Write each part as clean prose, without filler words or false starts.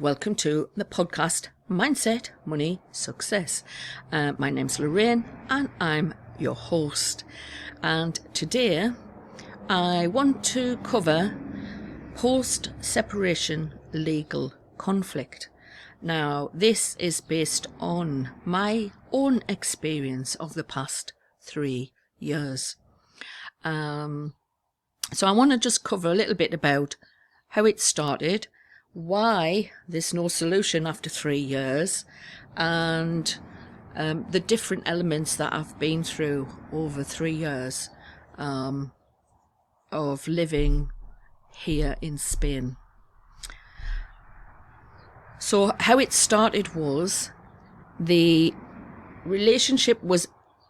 welcome to the podcast Mindset, Money, Success. My name's Loraine and I'm your host. And today I want to cover post-separation legal conflict. Now, this is based on my own experience of the past 3 years. So I want to just cover a little bit about how it started, why there's no solution after 3 years, and the different elements that I've been through over 3 years of living here in Spain. So how it started was the relationship was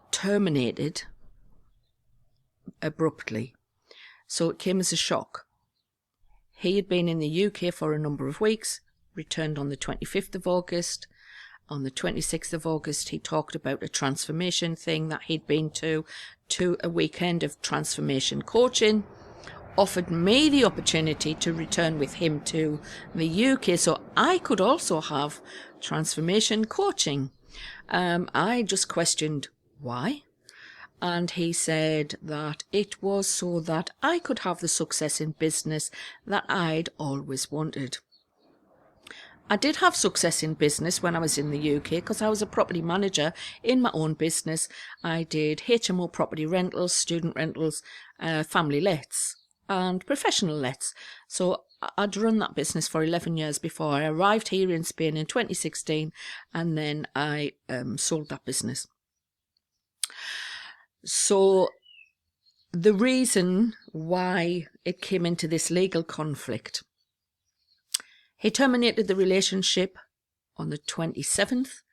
terminated abruptly. So it came as a shock. He had been in the UK for a number of weeks, returned on the 25th of August. On the 26th of August, he talked about a transformation thing that he'd been to a weekend of transformation coaching, offered me the opportunity to return with him to the UK so I could also have transformation coaching. I just questioned why. And he said that it was so that I could have the success in business that I'd always wanted. I did have success in business when I was in the UK because I was a property manager in my own business. I did HMO property rentals, student rentals, family lets and professional lets. So I'd run that business for 11 years before I arrived here in Spain in 2016, and then I sold that business. So the reason why it came into this legal conflict, he terminated the relationship on the 27th.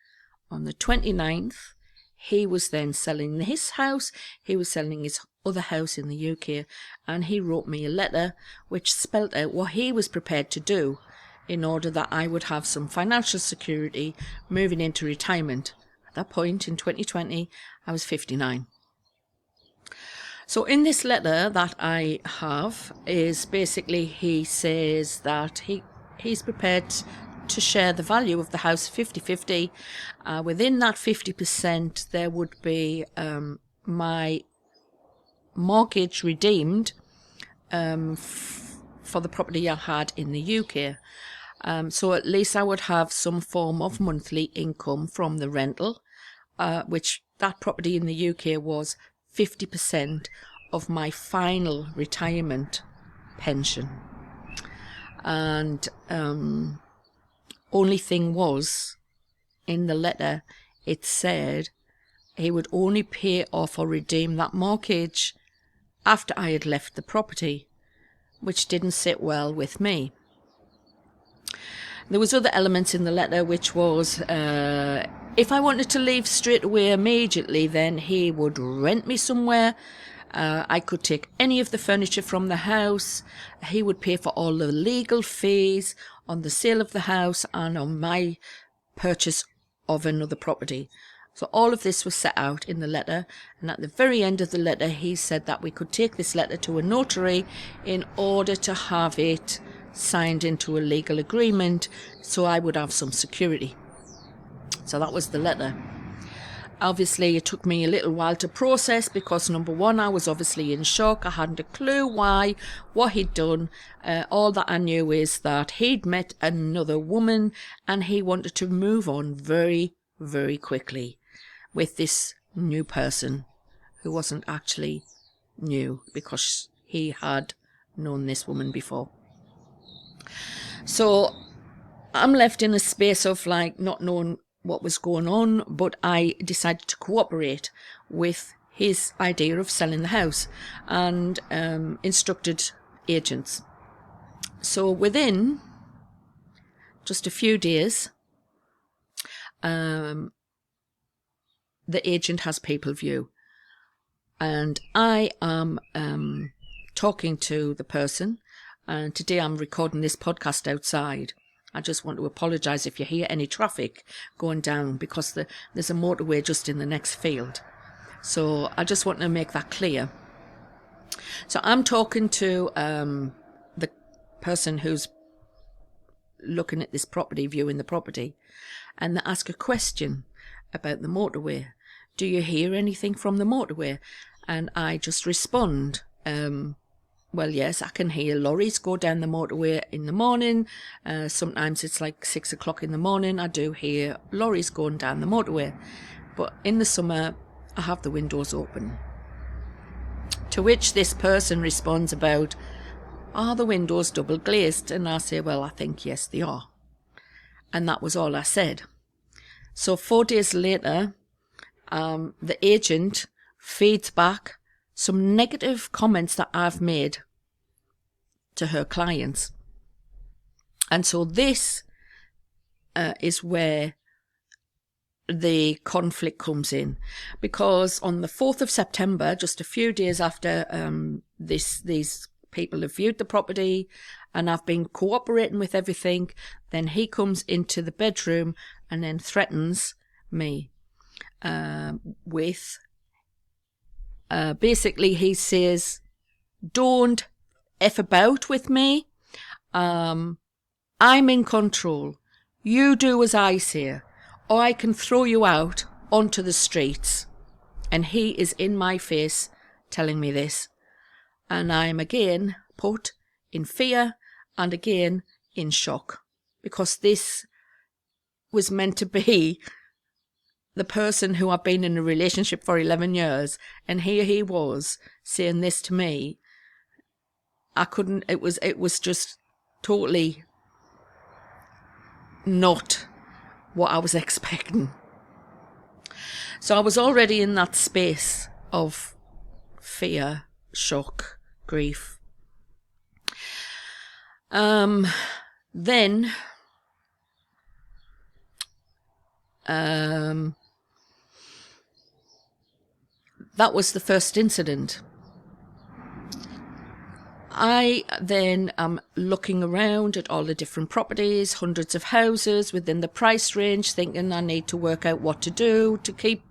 On the 29th, he was then selling his house. He was selling his other house in the UK, and he wrote me a letter which spelled out what he was prepared to do in order that I would have some financial security moving into retirement. At that point in 2020, I was 59. So in this letter that I have is basically he says that he's prepared to share the value of the house 50-50. Within that 50% there would be my mortgage redeemed for the property I had in the UK. So at least I would have some form of monthly income from the rental, which that property in the UK was 50% of my final retirement pension. And only thing was, in the letter, it said he would only pay off or redeem that mortgage after I had left the property, which didn't sit well with me. There was other elements in the letter, which was if I wanted to leave straight away immediately, then he would rent me somewhere. I could take any of the furniture from the house. He would pay for all the legal fees on the sale of the house and on my purchase of another property. So all of this was set out in the letter, and at the very end of the letter he said that we could take this letter to a notary in order to have it signed into a legal agreement so I would have some security. So that was the letter. Obviously it took me a little while to process because number one, I was obviously in shock. I hadn't a clue why, what he'd done. All that I knew is that he'd met another woman and he wanted to move on very, very quickly with this new person who wasn't actually new because he had known this woman before. So I'm left in a space of like not knowing what was going on, but I decided to cooperate with his idea of selling the house and instructed agents. So within just a few days, the agent has people view, and I am talking to the person, and today I'm recording this podcast outside. I just want to apologise if you hear any traffic going down because there's a motorway just in the next field. So I just want to make that clear. So I'm talking to the person who's looking at this property, viewing the property, and they ask a question about the motorway. Do you hear anything from the motorway? And I just respond, well, yes, I can hear lorries go down the motorway in the morning. Sometimes it's like 6 o'clock in the morning. I do hear lorries going down the motorway. But in the summer, I have the windows open. To which this person responds about, are the windows double glazed? And I say, well, I think yes, they are. And that was all I said. So 4 days later, the agent feeds back some negative comments that I've made to her clients. And so this is where the conflict comes in, because on the 4th of September, just a few days after these people have viewed the property and I've been cooperating with everything, then he comes into the bedroom and then threatens me with basically he says, don't F about with me. I'm in control. You do as I say, or I can throw you out onto the streets. And he is in my face telling me this. And I'm again put in fear and again in shock, because this was meant to be the person who I've been in a relationship for 11 years. And here he was saying this to me. I couldn't, it was just totally not what I was expecting. So I was already in that space of fear, shock, grief. Then that was the first incident. I then am looking around at all the different properties, hundreds of houses within the price range, thinking I need to work out what to do to keep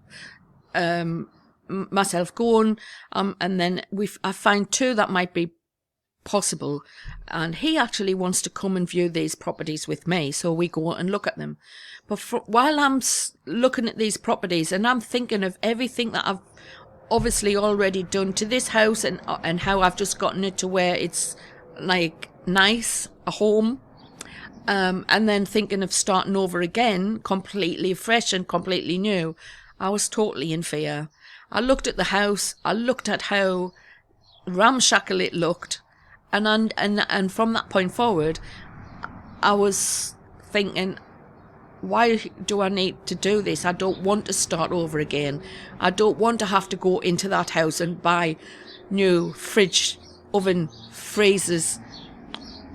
myself going. And then I find 2 that might be possible. And he actually wants to come and view these properties with me. So we go and look at them. But while I'm looking at these properties and I'm thinking of everything that I've obviously already done to this house and how I've just gotten it to where it's like nice, a home, and then thinking of starting over again, completely fresh and completely new, I was totally in fear. I looked at the house, I looked at how ramshackle it looked, and from that point forward, I was thinking, why do I need to do this? I don't want to start over again. I don't want to have to go into that house and buy new fridge, oven, freezers,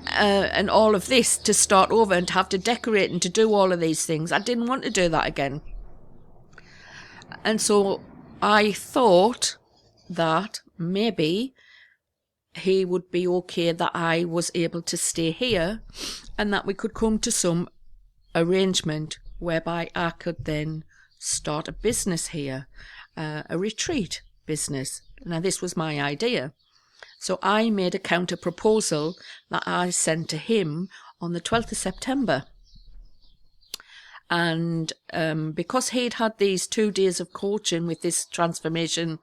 and all of this to start over and to have to decorate and to do all of these things. I didn't want to do that again. And so I thought that maybe he would be okay that I was able to stay here and that we could come to some arrangement whereby I could then start a business here, a retreat business. Now, this was my idea. So I made a counter proposal that I sent to him on the 12th of September. And because he'd had these 2 days of coaching with this transformation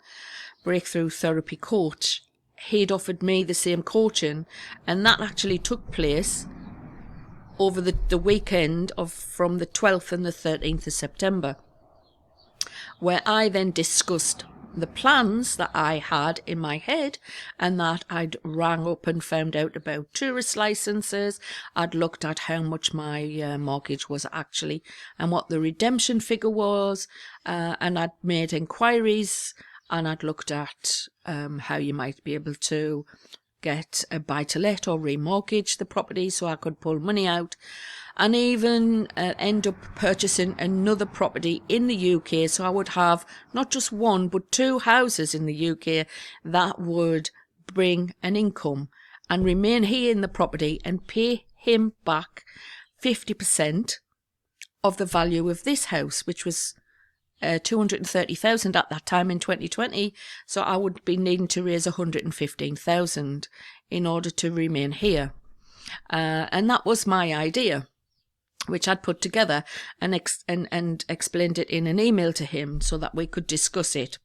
breakthrough therapy coach, he'd offered me the same coaching, and that actually took place over the weekend from the 12th and the 13th of September, where I then discussed the plans that I had in my head, and that I'd rang up and found out about tourist licenses. I'd looked at how much my mortgage was actually and what the redemption figure was, and I'd made inquiries, and I'd looked at how you might be able to get a buy-to-let or remortgage the property so I could pull money out, and even end up purchasing another property in the UK, so I would have not just 1 but 2 houses in the UK that would bring an income and remain here in the property and pay him back 50% of the value of this house, which was 230,000 at that time in 2020, so I would be needing to raise 115,000 in order to remain here. And that was my idea, which I'd put together and explained it in an email to him so that we could discuss it.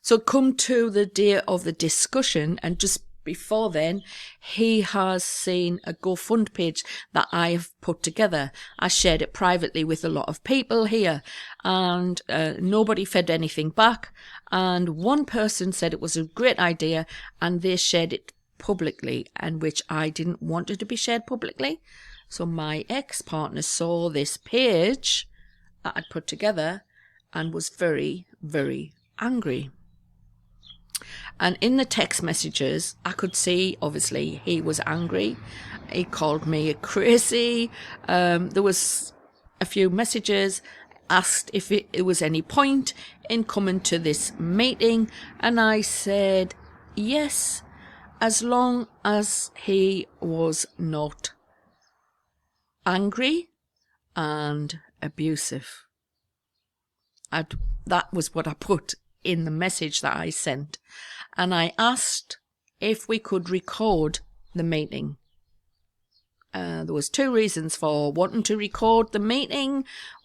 So come to the day of the discussion, and just before then, he has seen a GoFund page that I have put together. I shared it privately with a lot of people here, and nobody fed anything back. And one person said it was a great idea, and they shared it publicly, and which I didn't want it to be shared publicly. So my ex-partner saw this page that I'd put together and was very, very angry. And in the text messages, I could see, obviously, he was angry. He called me crazy. There was a few messages, asked if it was any point in coming to this meeting. And I said, yes, as long as he was not angry and abusive. That was what I put in the message that I sent. And I asked if we could record the meeting. There was two reasons for wanting to record the meeting.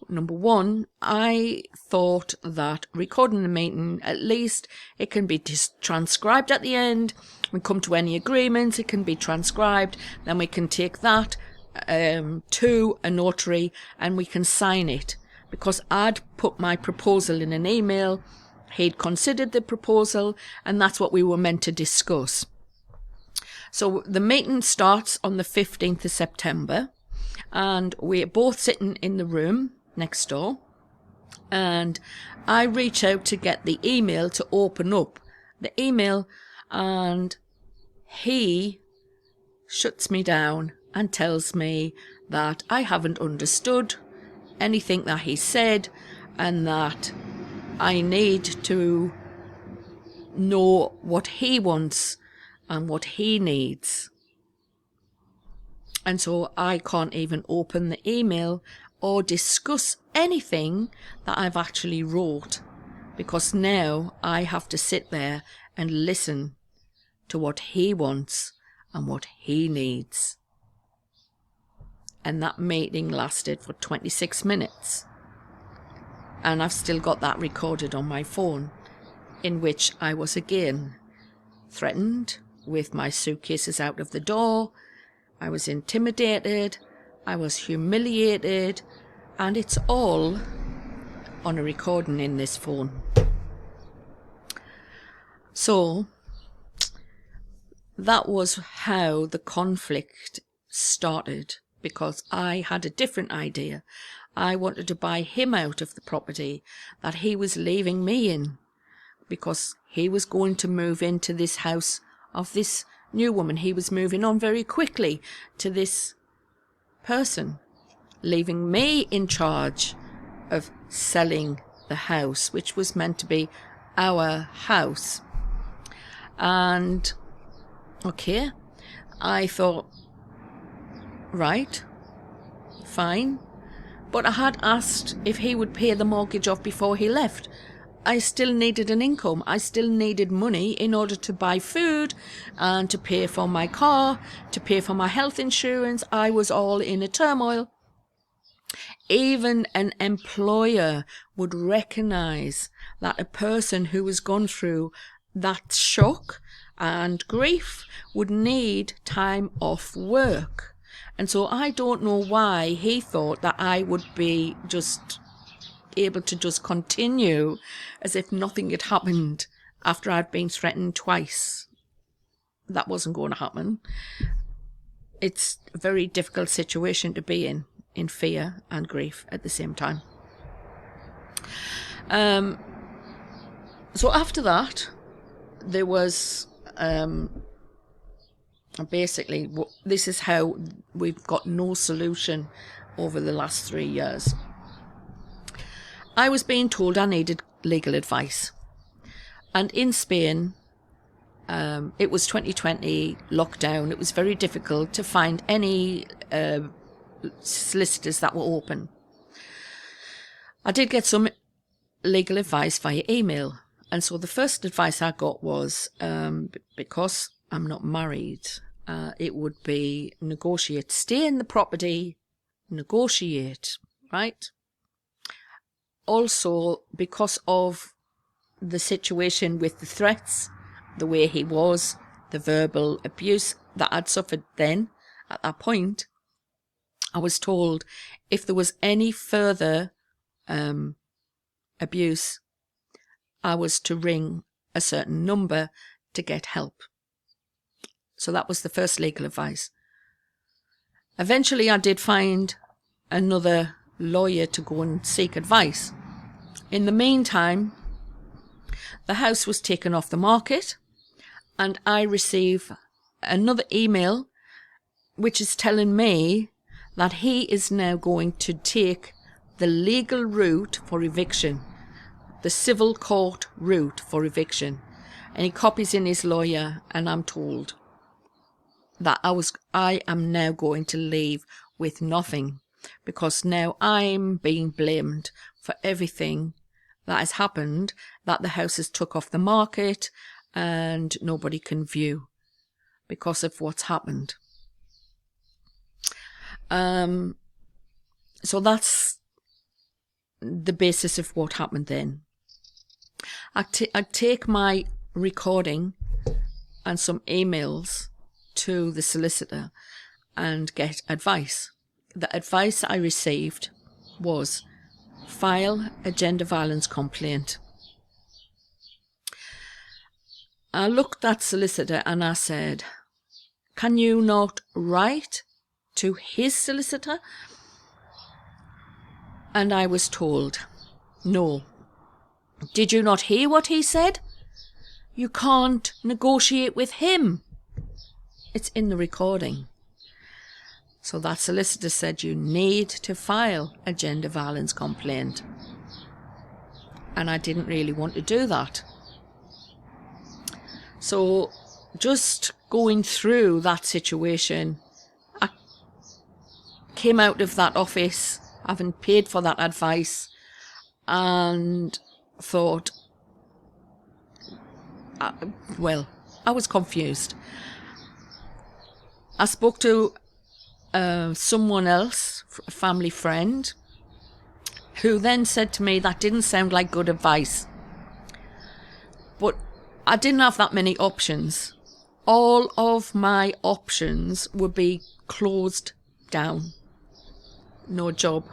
Number one, I thought that recording the meeting, at least it can be transcribed at the end. We come to any agreements, it can be transcribed. Then we can take that to a notary and we can sign it. Because I'd put my proposal in an email. He'd considered the proposal, and that's what we were meant to discuss. So the meeting starts on the 15th of September, and we're both sitting in the room next door, and I reach out to get the email to open up the email, and he shuts me down and tells me that I haven't understood anything that he said, and that I need to know what he wants and what he needs. And so I can't even open the email or discuss anything that I've actually wrote, because now I have to sit there and listen to what he wants and what he needs. And that meeting lasted for 26 minutes. And I've still got that recorded on my phone, in which I was again threatened with my suitcases out of the door. I was intimidated. I was humiliated. And it's all on a recording in this phone. So that was how the conflict started, because I had a different idea. I wanted to buy him out of the property that he was leaving me in, because he was going to move into this house of this new woman. He was moving on very quickly to this person, leaving me in charge of selling the house, which was meant to be our house. And okay, I thought, right, fine. But I had asked if he would pay the mortgage off before he left. I still needed an income. I still needed money in order to buy food and to pay for my car, to pay for my health insurance. I was all in a turmoil. Even an employer would recognise that a person who has gone through that shock and grief would need time off work. And so I don't know why he thought that I would be just able to just continue as if nothing had happened after I'd been threatened twice. That wasn't going to happen. It's a very difficult situation to be in fear and grief at the same time. So after that, there was basically, this is how we've got no solution over the last 3 years. I was being told I needed legal advice. And in Spain, it was 2020 lockdown. It was very difficult to find any solicitors that were open. I did get some legal advice via email. And so the first advice I got was, because I'm not married it would be negotiate, stay in the property, negotiate, right? Also, because of the situation with the threats, the way he was, the verbal abuse that I'd suffered then, at that point, I was told if there was any further abuse, I was to ring a certain number to get help. So that was the first legal advice. Eventually I did find another lawyer to go and seek advice. In the meantime, the house was taken off the market, and I received another email which is telling me that he is now going to take the legal route for eviction, the civil court route for eviction. And he copies in his lawyer, and I'm told that I am now going to leave with nothing, because now I'm being blamed for everything that has happened, that the house is took off the market and nobody can view because of what's happened. So that's the basis of what happened then. I take my recording and some emails to the solicitor and get advice. The advice I received was file a gender violence complaint. I looked at solicitor and I said, can you not write to his solicitor? And I was told, no. Did you not hear what he said? You can't negotiate with him. It's in the recording. So that solicitor said you need to file a gender violence complaint. And I didn't really want to do that. So just going through that situation, I came out of that office having paid for that advice and thought, well, I was confused. I spoke to someone else, a family friend, who then said to me that didn't sound like good advice. But I didn't have that many options. All of my options would be closed down. No job.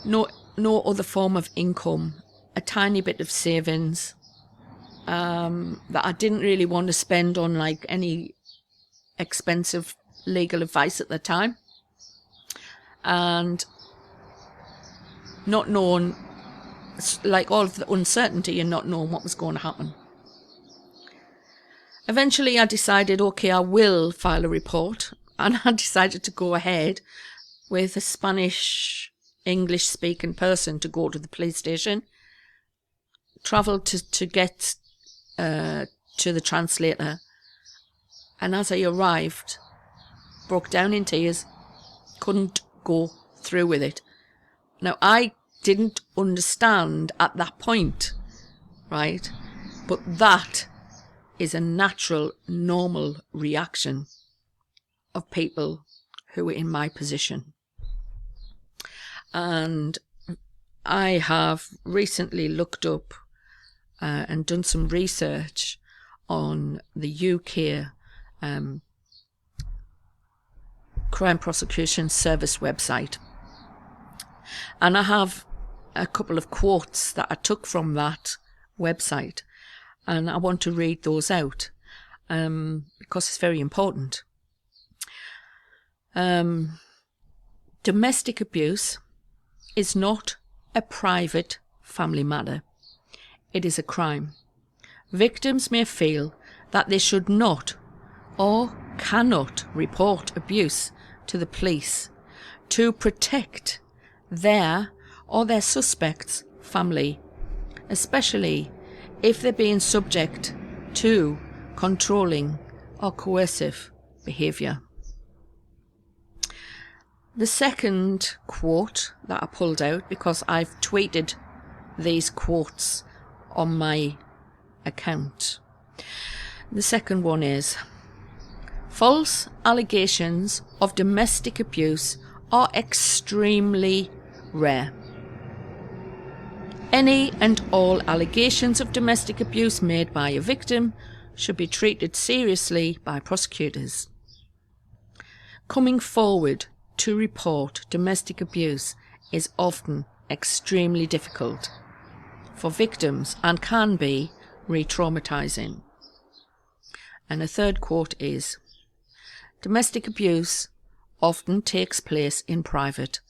No other form of income. A tiny bit of savings that I didn't really want to spend on like any expensive legal advice at the time, and not knowing, like, all of the uncertainty and not knowing what was going to happen. Eventually I decided, okay, I will file a report, and I decided to go ahead with a Spanish English speaking person to go to the police station, travelled to get to the translator, and as I arrived, broke down in tears, couldn't go through with it. Now, I didn't understand at that point, right? But that is a natural, normal reaction of people who are in my position. And I have recently looked up and done some research on the UK Crime Prosecution Service website. And I have a couple of quotes that I took from that website, and I want to read those out because it's very important. Domestic abuse is not a private family matter. It is a crime. Victims may feel that they should not or cannot report abuse to the police to protect their or their suspect's family, especially if they're being subject to controlling or coercive behaviour. The second quote that I pulled out, because I've tweeted these quotes on my account. The second one is, false allegations of domestic abuse are extremely rare. Any and all allegations of domestic abuse made by a victim should be treated seriously by prosecutors. Coming forward to report domestic abuse is often extremely difficult for victims and can be re-traumatizing. And a third quote is, domestic abuse often takes place in private,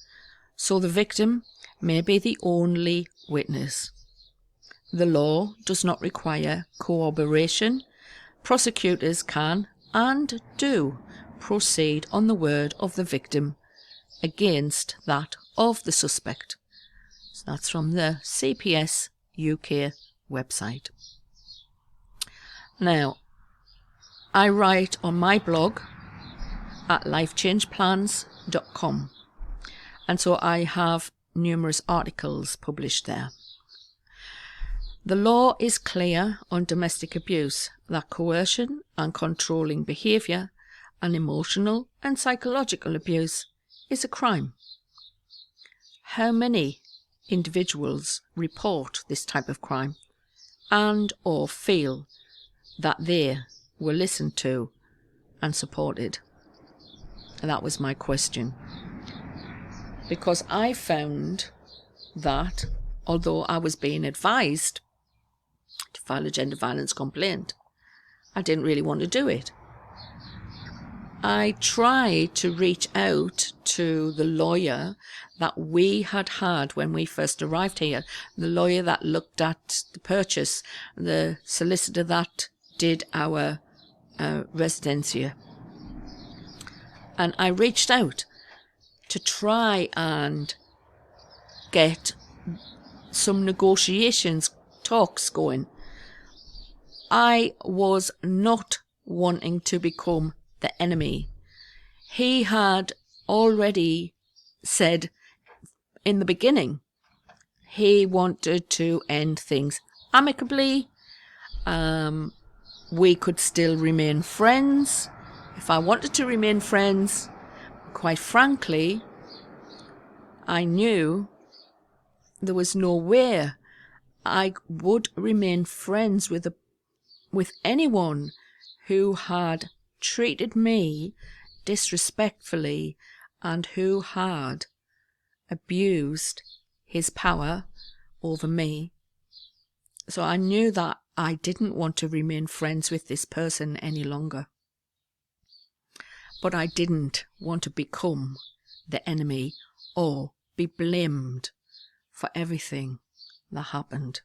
so the victim may be the only witness. The law does not require corroboration. Prosecutors can and do proceed on the word of the victim against that of the suspect. So that's from the CPS UK website. Now, I write on my blog at lifechangeplans.com, and so I have numerous articles published there. The law is clear on domestic abuse that coercion and controlling behaviour and emotional and psychological abuse is a crime. How many individuals report this type of crime and or feel that they were listened to and supported? And that was my question. Because I found that although I was being advised to file a gender violence complaint, I didn't really want to do it. I tried to reach out to the lawyer that we had when we first arrived here, the lawyer that looked at the purchase, the solicitor that did our residencia. And I reached out to try and get some negotiations, talks going. I was not wanting to become the enemy. He had already said in the beginning he wanted to end things amicably. We could still remain friends. If I wanted to remain friends, quite frankly, I knew there was no way I would remain friends with anyone who had treated me disrespectfully and who had abused his power over me. So I knew that I didn't want to remain friends with this person any longer. But I didn't want to become the enemy or be blamed for everything that happened.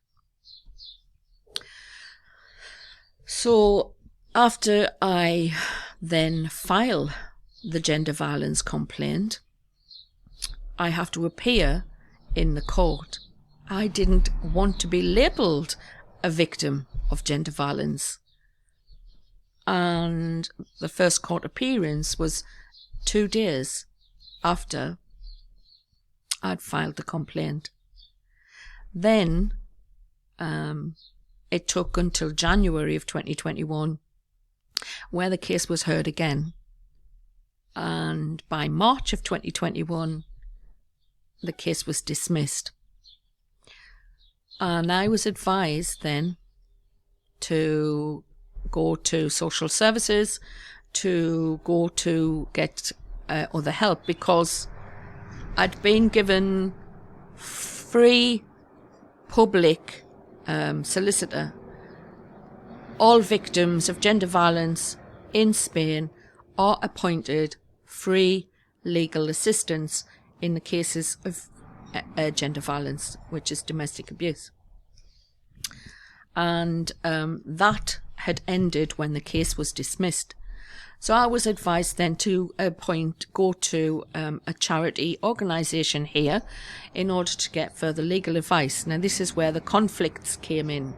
So after I then file the gender violence complaint, I have to appear in the court. I didn't want to be labelled a victim of gender violence. And the first court appearance was 2 days after I'd filed the complaint. Then it took until January of 2021 where the case was heard again. And by March of 2021, the case was dismissed. And I was advised then to go to social services, to go to get other help, because I'd been given free public solicitor. All victims of gender violence in Spain are appointed free legal assistance in the cases of gender violence, which is domestic abuse. And that had ended when the case was dismissed. So I was advised then to go to a charity organisation here in order to get further legal advice. Now this is where the conflicts came in.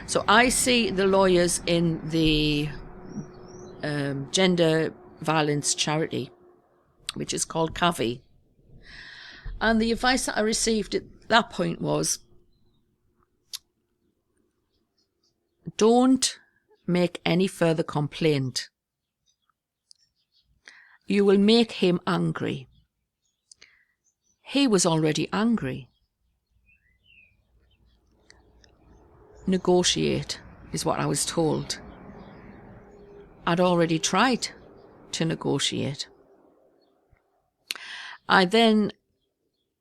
So I see the lawyers in the gender violence charity, which is called CAVI. And the advice that I received at that point was, don't make any further complaint. You will make him angry. He was already angry. Negotiate is what I was told. I'd already tried to negotiate. I then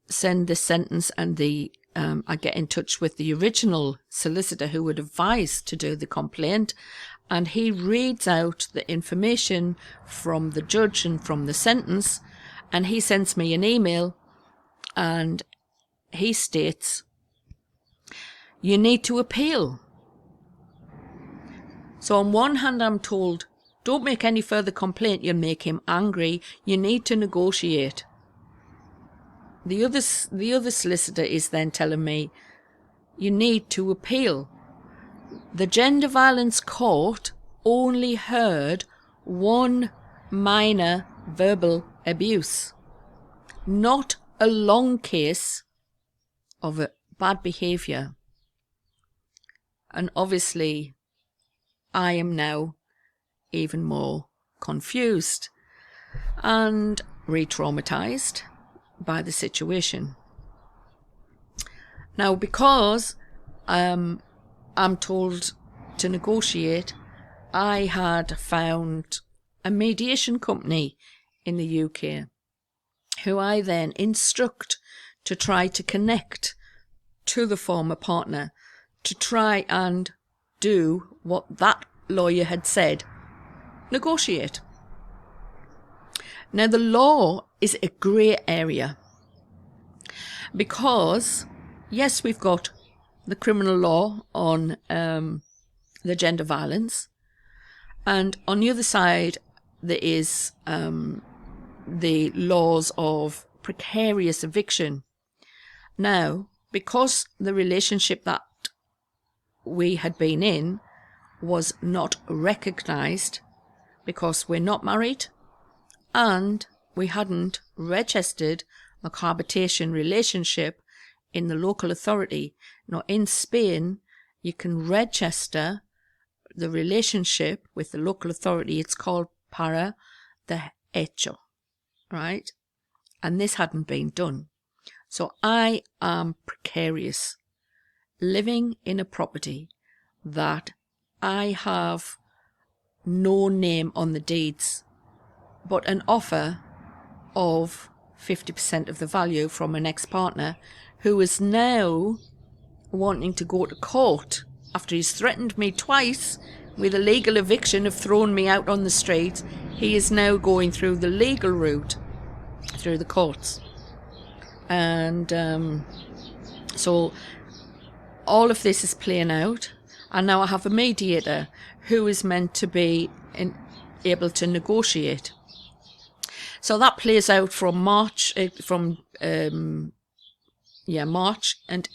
send the sentence and I get in touch with the original solicitor who would advise to do the complaint, and he reads out the information from the judge and from the sentence, and he sends me an email, and he states, you need to appeal. So on one hand I'm told, don't make any further complaint, you'll make him angry, you need to negotiate. The other solicitor is then telling me, you need to appeal. The gender violence court only heard one minor verbal abuse, not a long case of a bad behaviour. And obviously, I am now even more confused and re-traumatised by the situation. Now, because I'm told to negotiate, I had found a mediation company in the UK who I then instruct to try to connect to the former partner to try and do what that lawyer had said, negotiate. Now, the law is a grey area because, yes, we've got the criminal law on the gender violence, and on the other side there is the laws of precarious eviction. Now, because the relationship that we had been in was not recognised, because we're not married and we hadn't registered a cohabitation relationship in the local authority. Now, in Spain, you can register the relationship with the local authority. It's called para de hecho, right? And this hadn't been done. So I am precarious, living in a property that I have no name on the deeds, but an offer of 50% of the value from an ex-partner who is now wanting to go to court after he's threatened me twice with a legal eviction of throwing me out on the street. He is now going through the legal route through the courts. And so all of this is playing out, and now I have a mediator who is meant to be able to negotiate. So that plays out from March and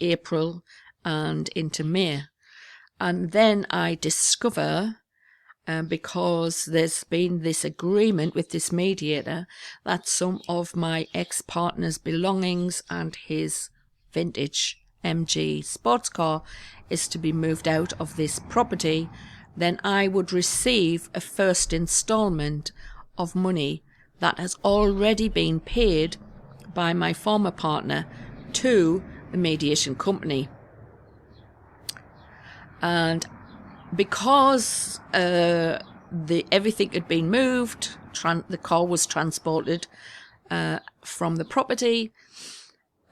April and into May. And then I discover, because there's been this agreement with this mediator, that some of my ex-partner's belongings and his vintage MG sports car is to be moved out of this property, then I would receive a first instalment of money that has already been paid by my former partner to the mediation company. And because everything had been moved, the car was transported from the property,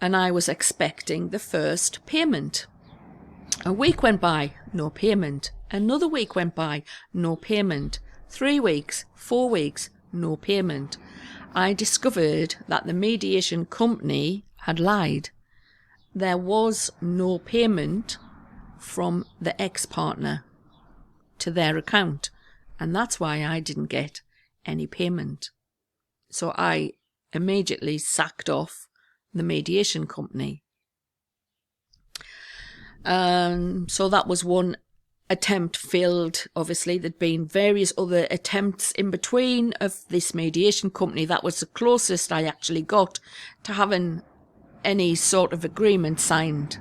and I was expecting the first payment. A week went by, no payment. Another week went by, no payment. 3 weeks, 4 weeks, no payment. I discovered that the mediation company had lied. There was no payment from the ex-partner to their account, and that's why I didn't get any payment. So I immediately sacked off the mediation company. So that was one attempt failed. Obviously, there'd been various other attempts in between of this mediation company. That was the closest I actually got to having any sort of agreement signed.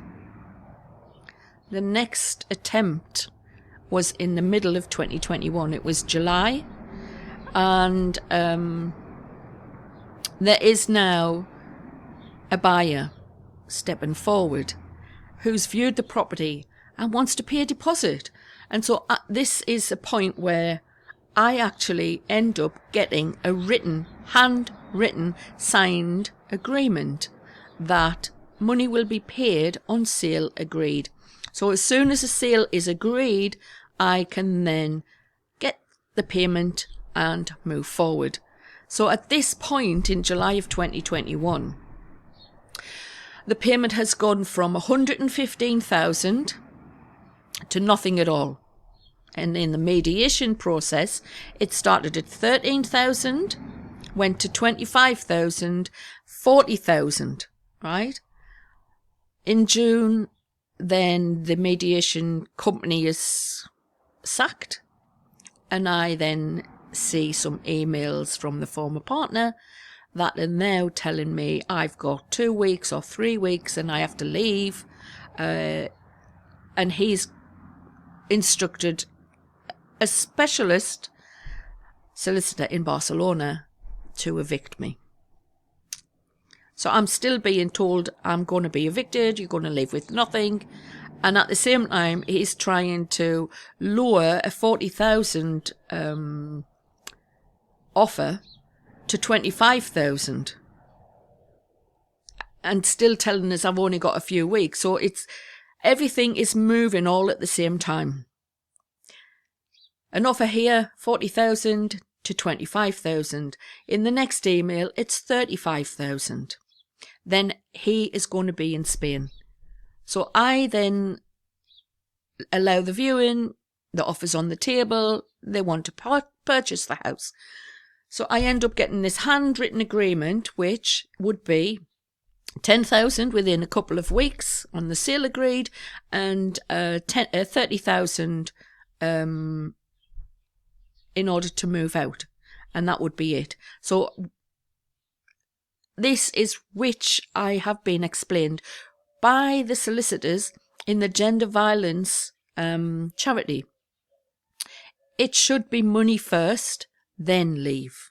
The next attempt was in the middle of 2021. It was July, and there is now a buyer stepping forward who's viewed the property and wants to pay a deposit. And so this is a point where I actually end up getting a handwritten, signed agreement that money will be paid on sale agreed. So as soon as a sale is agreed, I can then get the payment and move forward. So at this point in July of 2021, the payment has gone from 115,000 to nothing at all. And in the mediation process, it started at 13,000, went to 25,000, 40,000, right? In June, then the mediation company is sacked, and I then see some emails from the former partner that are now telling me I've got 2 weeks or 3 weeks and I have to leave, and he's instructed a specialist solicitor in Barcelona to evict me. So I'm still being told I'm going to be evicted, you're going to live with nothing. And at the same time, he's trying to lower a 40,000 offer to 25,000. And still telling us I've only got a few weeks. So everything is moving all at the same time. An offer here, 40,000 to 25,000. In the next email, it's 35,000. Then he is going to be in Spain. So I then allow the viewing, the offer's on the table, they want to purchase the house. So I end up getting this handwritten agreement, which would be 10,000 within a couple of weeks on the sale agreed, and 30,000 in order to move out, and that would be it. So this is which I have been explained by the solicitors in the gender violence charity. It should be money first, then leave.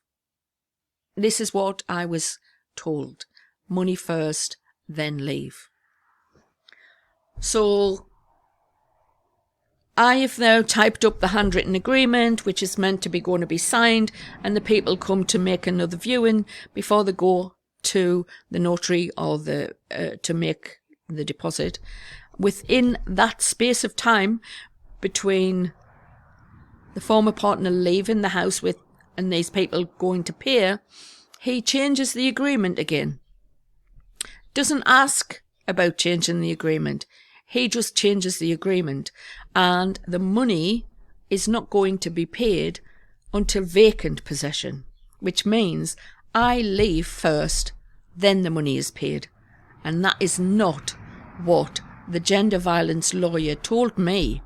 This is what I was told. Money first, then leave. So I have now typed up the handwritten agreement, which is meant to be going to be signed, and the people come to make another viewing before they go to the notary or to make the deposit. Within that space of time between the former partner leaving the house and these people going to pay, he changes the agreement again. Doesn't ask about changing the agreement. He just changes the agreement, and the money is not going to be paid until vacant possession, which means I leave first, then the money is paid. And that is not what the gender violence lawyer told me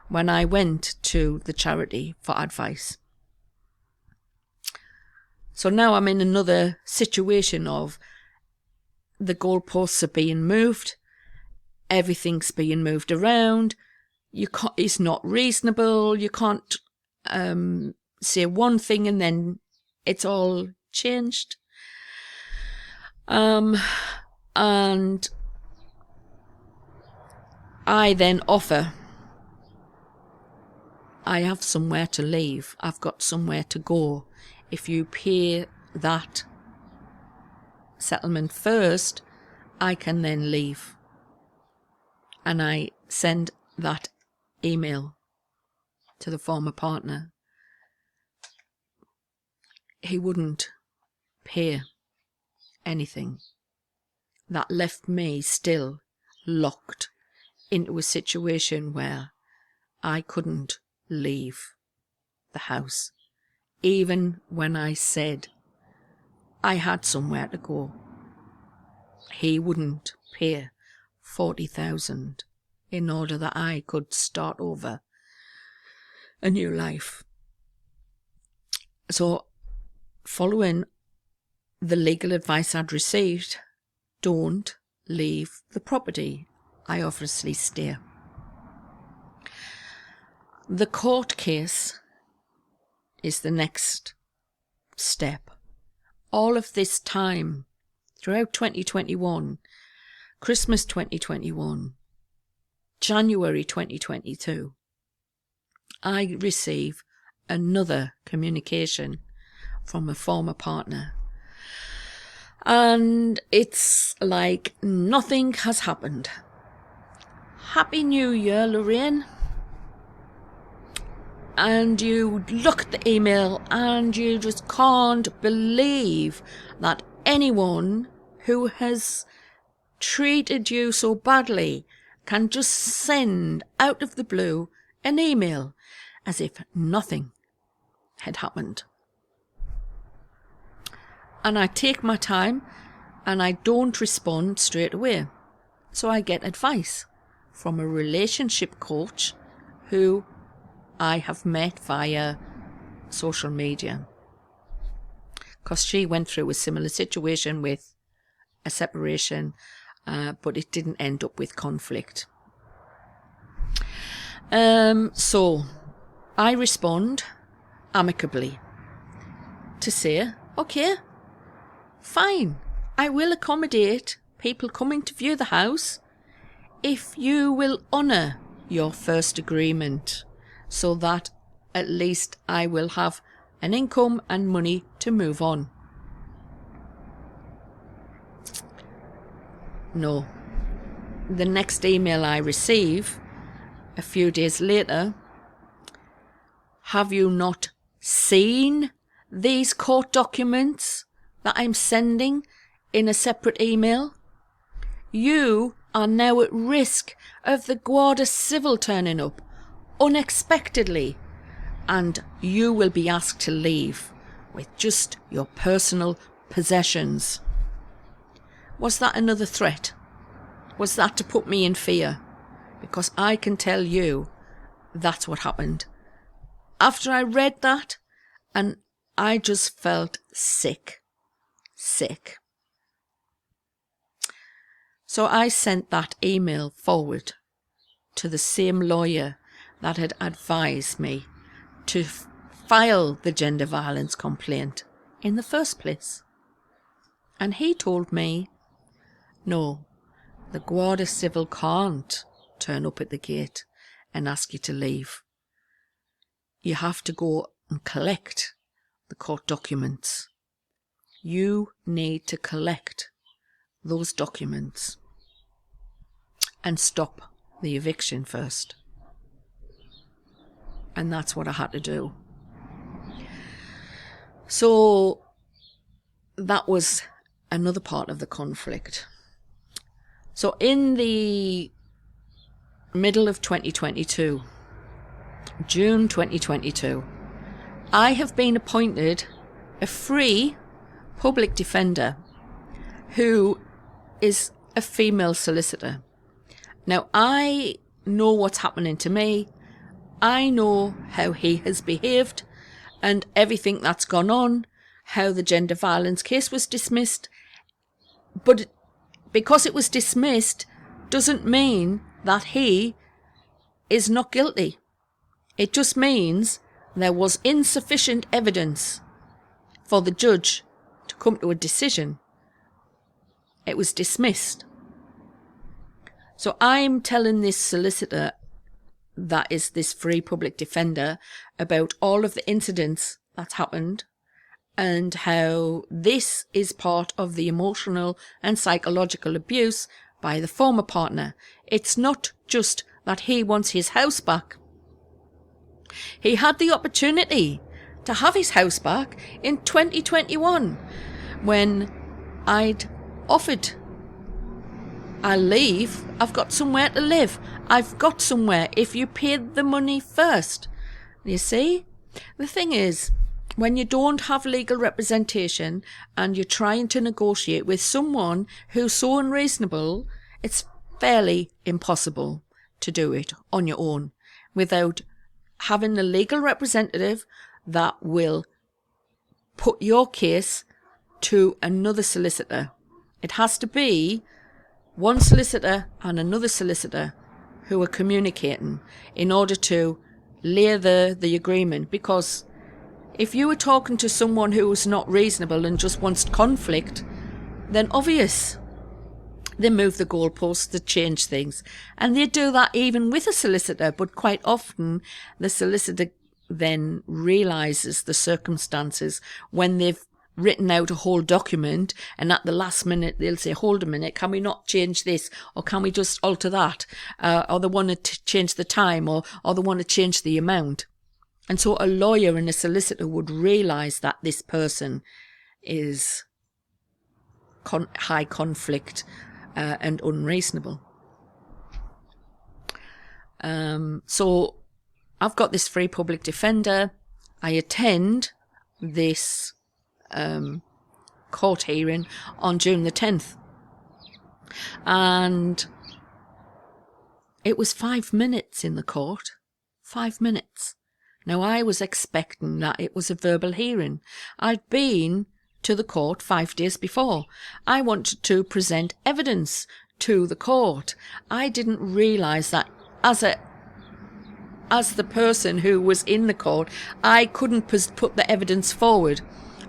when I went to the charity for advice. So now I'm in another situation of the goalposts are being moved, everything's being moved around. It's not reasonable. You can't say one thing and then it's all changed. And I then offer, I have somewhere to leave. I've got somewhere to go. If you pay that settlement first, I can then leave. And I send that email to the former partner. He wouldn't pay anything. That left me still locked into a situation where I couldn't leave the house. Even when I said I had somewhere to go, he wouldn't pay 40,000 in order that I could start over a new life. So, following the legal advice I'd received, don't leave the property. I obviously stay. The court case is the next step. All of this time, throughout 2021, Christmas 2021, January 2022, I receive another communication from a former partner. And it's like nothing has happened. Happy New Year, Loraine. And you look at the email and you just can't believe that anyone who has treated you so badly can just send out of the blue an email as if nothing had happened. And I take my time and I don't respond straight away. So I get advice from a relationship coach who I have met via social media. Because she went through a similar situation with a separation, but it didn't end up with conflict. So I respond amicably to say, okay, fine, I will accommodate people coming to view the house if you will honour your first agreement, so that at least I will have an income and money to move on. No. The next email I receive, a few days later, have you not seen these court documents that I'm sending in a separate email? You are now at risk of the Garda Civil turning up unexpectedly, and you will be asked to leave with just your personal possessions. Was that another threat? Was that to put me in fear? Because I can tell you that's what happened. After I read that, and I just felt sick. So I sent that email forward to the same lawyer that had advised me to file the gender violence complaint in the first place. And he told me, no, the Garda Civil can't turn up at the gate and ask you to leave. You have to go and collect the court documents. You need to collect those documents and stop the eviction first. And that's what I had to do. So that was another part of the conflict. So in the middle of 2022, June 2022, I have been appointed a free public defender who is a female solicitor. Now, I know what's happening to me. I know how he has behaved and everything that's gone on, how the gender violence case was dismissed. But because it was dismissed doesn't mean that he is not guilty. It just means there was insufficient evidence for the judge to come to a decision. It was dismissed. So I'm telling this solicitor, that is this free public defender, about all of the incidents that's happened and how this is part of the emotional and psychological abuse by the former partner. It's not just that he wants his house back. He had the opportunity to have his house back in 2021 when I'd offered, I'll leave, I've got somewhere to live, I've got somewhere if you paid the money first. You see, the thing is, when you don't have legal representation and you're trying to negotiate with someone who's so unreasonable, it's fairly impossible to do it on your own without having a legal representative that will put your case to another solicitor. It has to be one solicitor and another solicitor who are communicating in order to lay the agreement, because if you were talking to someone who's not reasonable and just wants conflict, then obvious they move the goalposts, they change things. And they do that even with a solicitor, but quite often the solicitor then realises the circumstances when they've written out a whole document, and at the last minute they'll say, hold a minute, can we not change this, or can we just alter that, or they want to change the time, or they want to change the amount. And so a lawyer and a solicitor would realise that this person is high conflict and unreasonable. So I've got this free public defender. I attend this court hearing on June the 10th. And it was 5 minutes in the court. 5 minutes. Now, I was expecting that it was a verbal hearing. I'd been to the court 5 days before. I wanted to present evidence to the court. I didn't realise that as the person who was in the court, I couldn't put the evidence forward.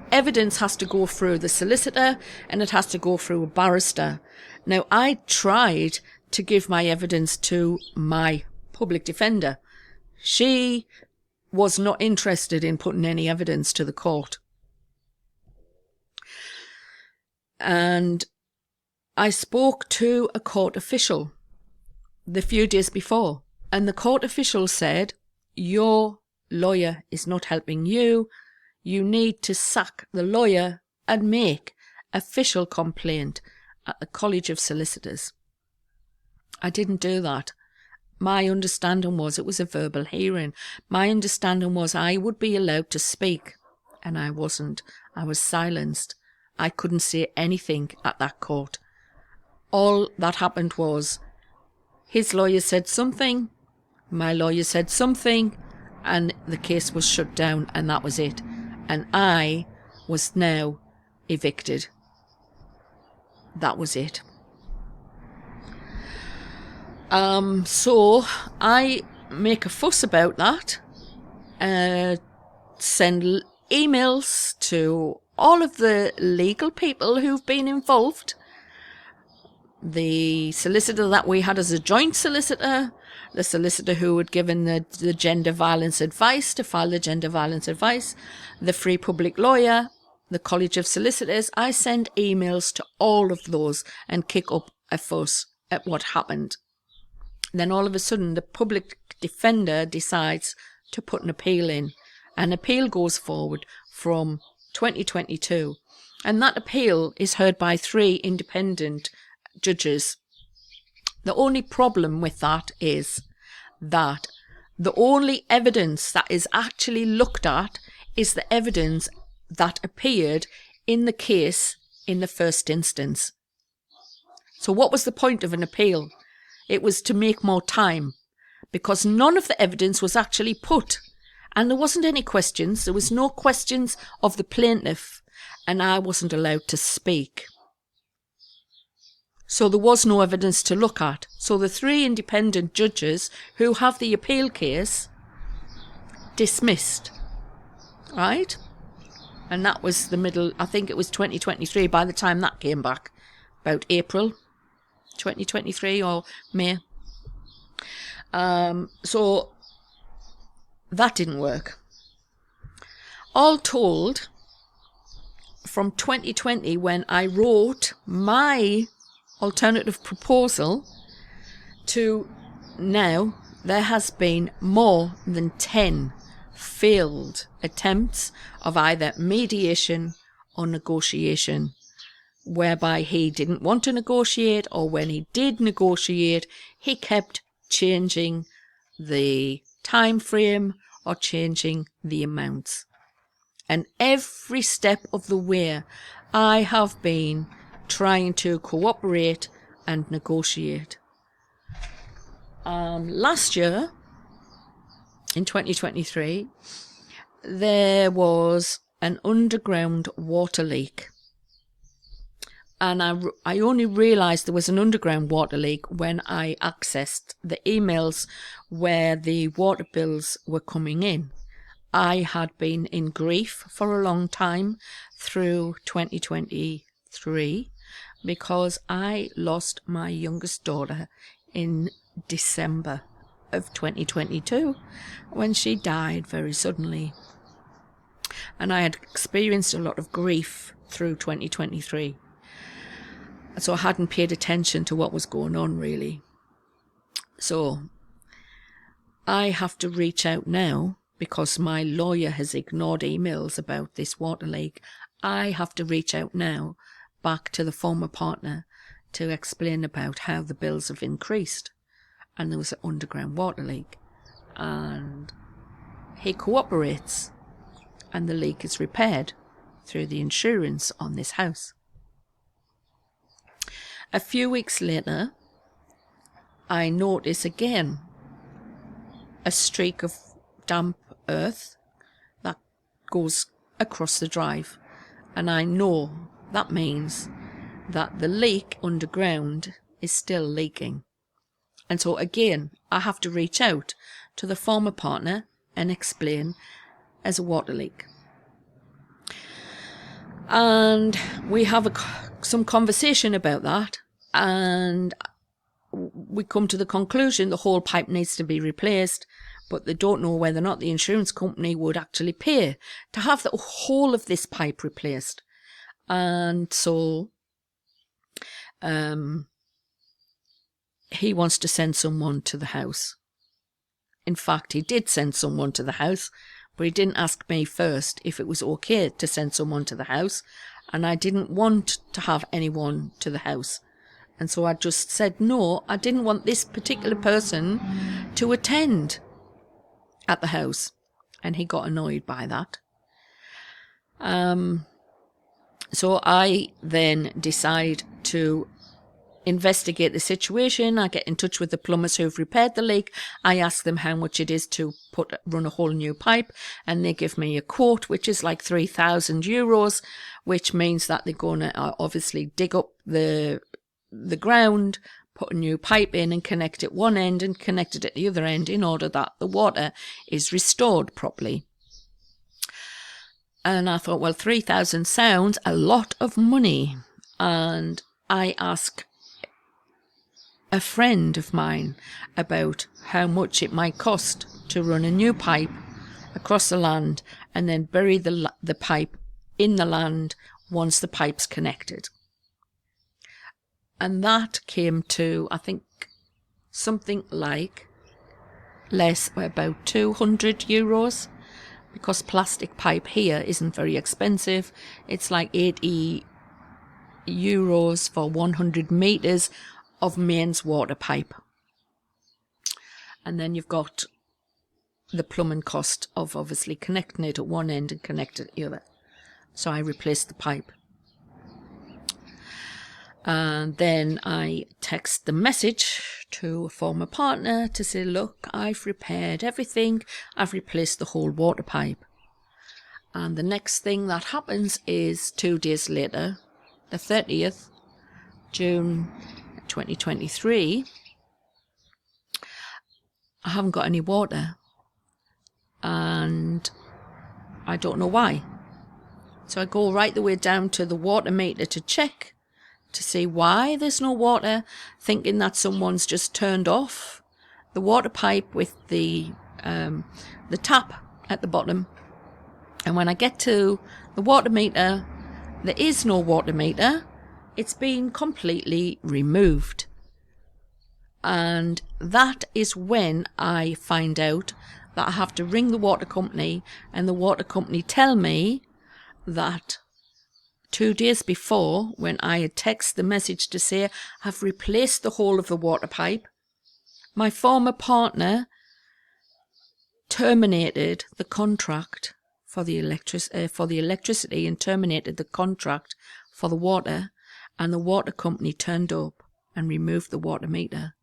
Evidence has to go through the solicitor and it has to go through a barrister. Now, I tried to give my evidence to my public defender. She was not interested in putting any evidence to the court. And I spoke to a court official the few days before, and the court official said, your lawyer is not helping you. You need to sack the lawyer and make official complaint at the College of Solicitors. I didn't do that. My understanding was it was a verbal hearing. My understanding was I would be allowed to speak, and I wasn't. I was silenced. I couldn't say anything at that court. All that happened was his lawyer said something, my lawyer said something, and the case was shut down, and that was it. And I was now evicted. That was it. So I make a fuss about that, send emails to all of the legal people who've been involved, the solicitor that we had as a joint solicitor, the solicitor who had given the gender violence advice to file the gender violence advice, the free public lawyer, the College of Solicitors. I send emails to all of those and kick up a fuss at what happened. Then all of a sudden the public defender decides to put an appeal in. An appeal goes forward from 2022, and that appeal is heard by 3 independent judges. The only problem with that is that the only evidence that is actually looked at is the evidence that appeared in the case in the first instance. So what was the point of an appeal? It was to make more time, because none of the evidence was actually put. And there wasn't any questions. There was no questions of the plaintiff, and I wasn't allowed to speak. So there was no evidence to look at. So the 3 independent judges who have the appeal case dismissed. Right? And that was the middle, I think it was 2023 by the time that came back. About April 2023 or May. So that didn't work. All told, from 2020, when I wrote my alternative proposal, to now, there has been more than 10 failed attempts of either mediation or negotiation, whereby he didn't want to negotiate, or when he did negotiate, he kept changing the time frame or changing the amounts. And every step of the way, I have been trying to cooperate and negotiate. Last year, in 2023, there was an underground water leak And I only realised there was an underground water leak when I accessed the emails where the water bills were coming in. I had been in grief for a long time through 2023 because I lost my youngest daughter in December of 2022 when she died very suddenly. And I had experienced a lot of grief through 2023. So I hadn't paid attention to what was going on, really. So I have to reach out now because my lawyer has ignored emails about this water leak. I have to reach out now back to the former partner to explain about how the bills have increased. And there was an underground water leak. And he cooperates. And the leak is repaired through the insurance on this house. A few weeks later, I notice again a streak of damp earth that goes across the drive. And I know that means that the leak underground is still leaking. And so again, I have to reach out to the former partner and explain as a water leak. And we have some conversation about that, and we come to the conclusion the whole pipe needs to be replaced, but they don't know whether or not the insurance company would actually pay to have the whole of this pipe replaced. And so he wants to send someone to the house. In fact, he did send someone to the house, but he didn't ask me first if it was okay to send someone to the house, and I didn't want to have anyone to the house. And so I just said no, I didn't want this particular person to attend at the house. And he got annoyed by that. So I then decide to investigate the situation. I get in touch with the plumbers who've repaired the leak. I ask them how much it is to run a whole new pipe, and they give me a quote which is like €3,000, which means that they're going to obviously dig up the ground, put a new pipe in and connect it one end and connect it at the other end in order that the water is restored properly. And I thought, well, 3,000 sounds a lot of money. And I asked a friend of mine about how much it might cost to run a new pipe across the land and then bury the pipe in the land once the pipe's connected. And that came to, I think, something like about €200, because plastic pipe here isn't very expensive. It's like €80 for 100 metres of mains water pipe. And then you've got the plumbing cost of obviously connecting it at one end and connecting it at the other. So I replaced the pipe. And then I text the message to a former partner to say, look, I've repaired everything. I've replaced the whole water pipe. And the next thing that happens is 2 days later, the 30th June 2023, I haven't got any water. And I don't know why. So I go right the way down to the water meter to check to see why there's no water, thinking that someone's just turned off the water pipe with the tap at the bottom. And when I get to the water meter, there is no water meter. It's been completely removed. And that is when I find out that I have to ring the water company, and the water company tell me that 2 days before, when I had texted the message to say I've replaced the whole of the water pipe, my former partner terminated the contract for the electricity and terminated the contract for the water, and the water company turned up and removed the water meter.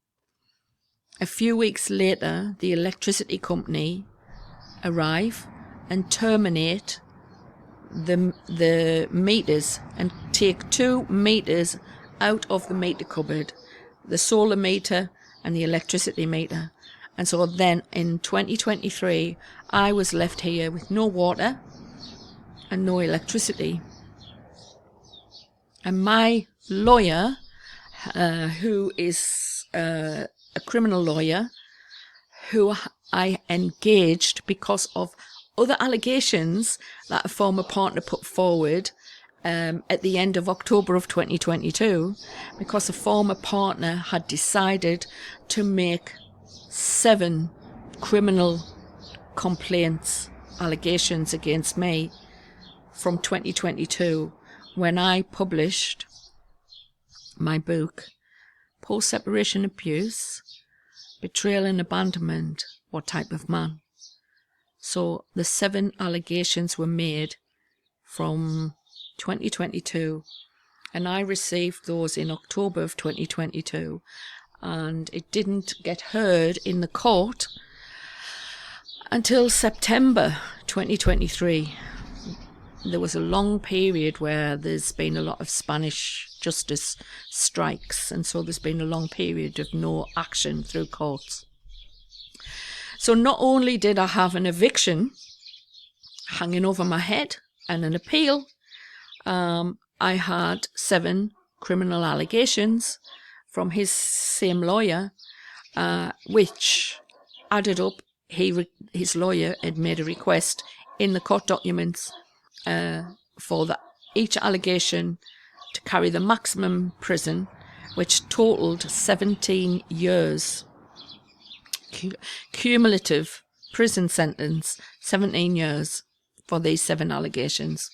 A few weeks later, the electricity company arrive and terminate the meters and take 2 meters out of the meter cupboard, the solar meter and the electricity meter. And so then in 2023, I was left here with no water and no electricity. And my lawyer, who is a criminal lawyer, who I engaged because of other allegations that a former partner put forward at the end of October of 2022, because a former partner had decided to make 7 criminal complaints, allegations against me from 2022, when I published my book, Post-Separation Abuse, Betrayal and Abandonment, What Type of Man? So the 7 allegations were made from 2022, and I received those in October of 2022, and it didn't get heard in the court until September 2023. There was a long period where there's been a lot of Spanish justice strikes, and so there's been a long period of no action through courts. So not only did I have an eviction hanging over my head and an appeal, I had 7 criminal allegations from his same lawyer, which added up. His lawyer had made a request in the court documents for each allegation to carry the maximum prison, which totaled 17 years. Cumulative prison sentence, 17 years for these 7 allegations.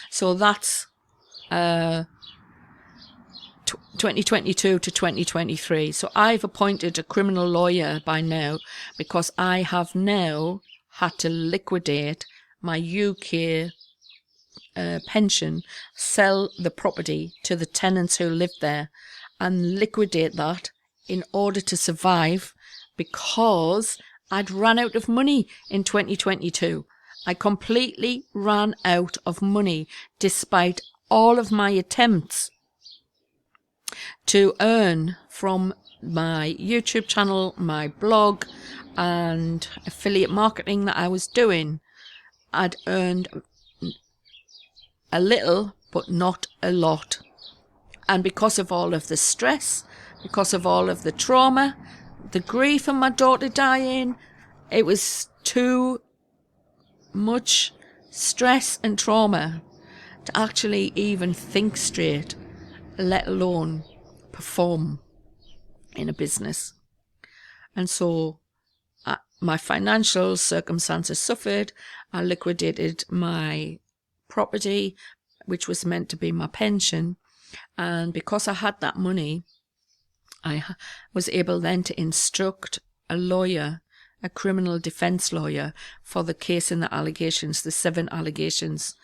So that's 2022 to 2023. So I've appointed a criminal lawyer by now, because I have now had to liquidate my UK pension, sell the property to the tenants who lived there, and liquidate that in order to survive, because I'd run out of money in 2022. I completely ran out of money, despite all of my attempts to earn from my YouTube channel, my blog, and affiliate marketing that I was doing. I'd earned a little, but not a lot. And because of all of the stress, because of all of the trauma, the grief of my daughter dying, it was too much stress and trauma to actually even think straight, let alone perform in a business. And so my financial circumstances suffered. I liquidated my property, which was meant to be my pension. And because I had that money, I was able then to instruct a lawyer, a criminal defense lawyer, for the case and the allegations, the 7 allegations.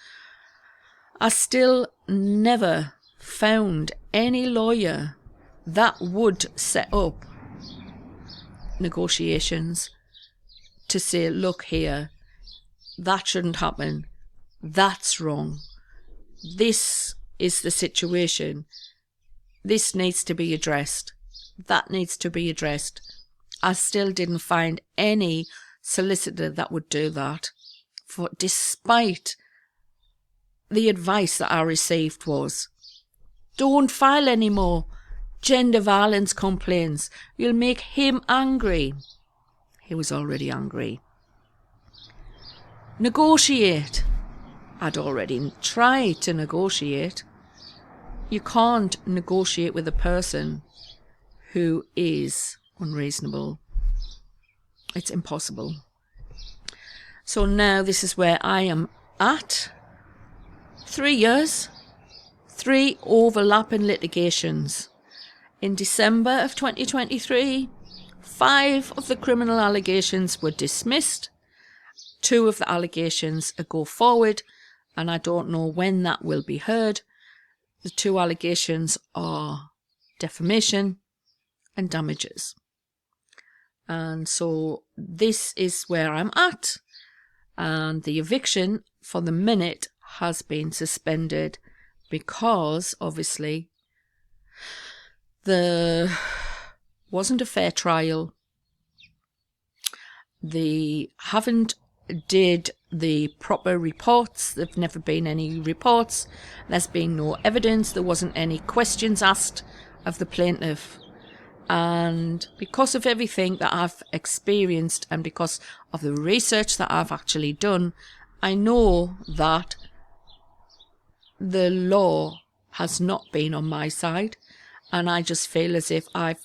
I still never found any lawyer that would set up negotiations to say, look here, that shouldn't happen, that's wrong, this is the situation, this needs to be addressed, that needs to be addressed. I still didn't find any solicitor that would do that, for despite the advice that I received was, don't file any more gender violence complaints, you'll make him angry. He was already angry. Negotiate. I'd already tried to negotiate. You can't negotiate with a person who is unreasonable. It's impossible. So now this is where I am at. 3 years, 3 overlapping litigations. In December of 2023, 5 of the criminal allegations were dismissed. 2 of the allegations go forward, and I don't know when that will be heard. The 2 allegations are defamation and damages. And so this is where I'm at. And the eviction for the minute has been suspended because obviously there wasn't a fair trial. They haven't did the proper reports. There've never been any reports. There's been no evidence. There wasn't any questions asked of the plaintiff. And because of everything that I've experienced and because of the research that I've actually done, I know that the law has not been on my side. And I just feel as if I've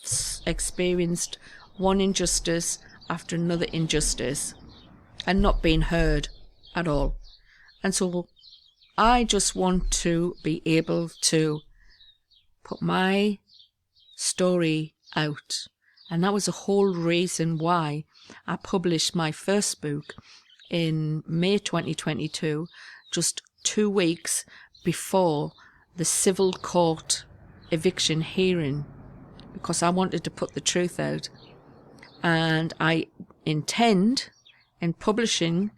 experienced one injustice after another injustice and not been heard at all. And so I just want to be able to put my story out. And that was the whole reason why I published my first book in May 2022, just 2 weeks before the civil court eviction hearing, because I wanted to put the truth out. And I intend in publishing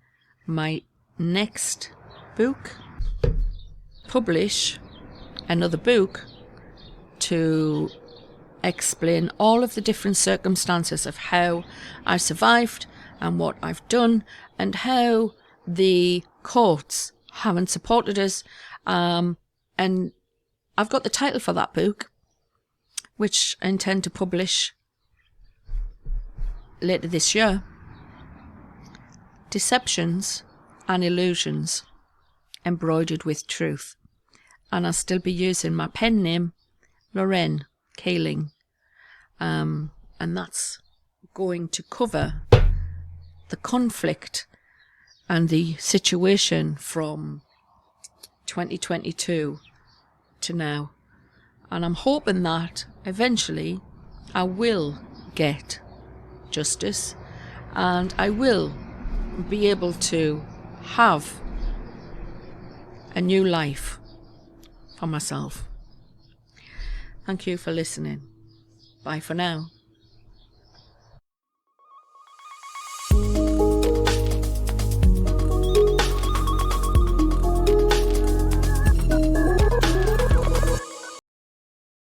my next book, publish another book to explain all of the different circumstances of how I survived and what I've done and how the courts haven't supported us. And I've got the title for that book, which I intend to publish later this year. Deceptions and Illusions Embroidered with Truth. And I'll still be using my pen name, Loraine Kaling. And that's going to cover the conflict and the situation from 2022 to now. And I'm hoping that eventually I will get justice and I will be able to have a new life for myself. Thank you for listening. Bye for now.